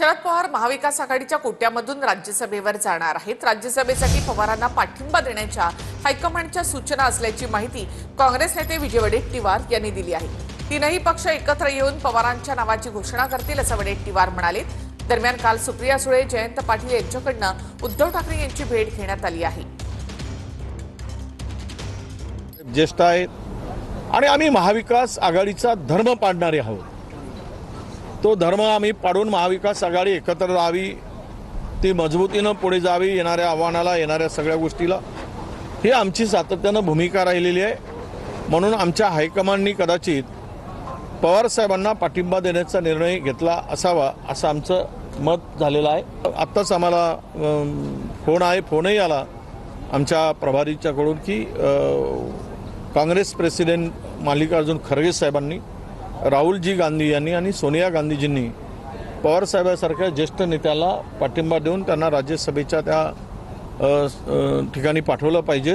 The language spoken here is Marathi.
शरद पवार महाविकास आघाडीच्या कोट्यामधून राज्यसभेवर जाणार आहेत। राज्यसभेसाठी पवारांना पाठिंबा देण्याच्या हायकमांडच्या सूचना असल्याची माहिती काँग्रेस नेते विजय वडेट्टीवार यांनी दिली आहे। तीनही पक्ष एकत्र येऊन पवारांच्या नावाची घोषणा करतील असं वडेट्टीवार म्हणाले। दरम्यान काल सुप्रिया सुळे, जयंत पाटील यांच्याकडून उद्धव ठाकरे यांची भेट घेण्यात आली आहे। ज्येष्ठ आहेत आणि आम्ही महाविकास आघाडीचा धर्म पाडणारे आहोत। तो धर्म आम्ही पाडून महाविकास आघाडी एकत्र राहावी, ती मजबूतीनं पुढे जावी, येणाऱ्या आव्हानाला, येणाऱ्या सगळ्या गोष्टीला, ही आमची सातत्यानं भूमिका राहिलेली आहे। म्हणून आमच्या हायकमांडनी कदाचित पवारसाहेबांना पाठिंबा देण्याचा निर्णय घेतला असावा असं आमचं मत झालेलं आहे। आत्ताच आम्हाला फोनही आला आमच्या प्रभारीच्याकडून की काँग्रेस प्रेसिडेंट मल्लिकार्जुन खरगे साहेबांनी, राहुलजी गांधी यांनी आणि सोनिया गांधीजींनी पवारसाहेबांसारख्या ज्येष्ठ नेत्याला पाठिंबा देऊन त्यांना राज्यसभेच्या त्या ठिकाणी पाठवलं पाहिजे।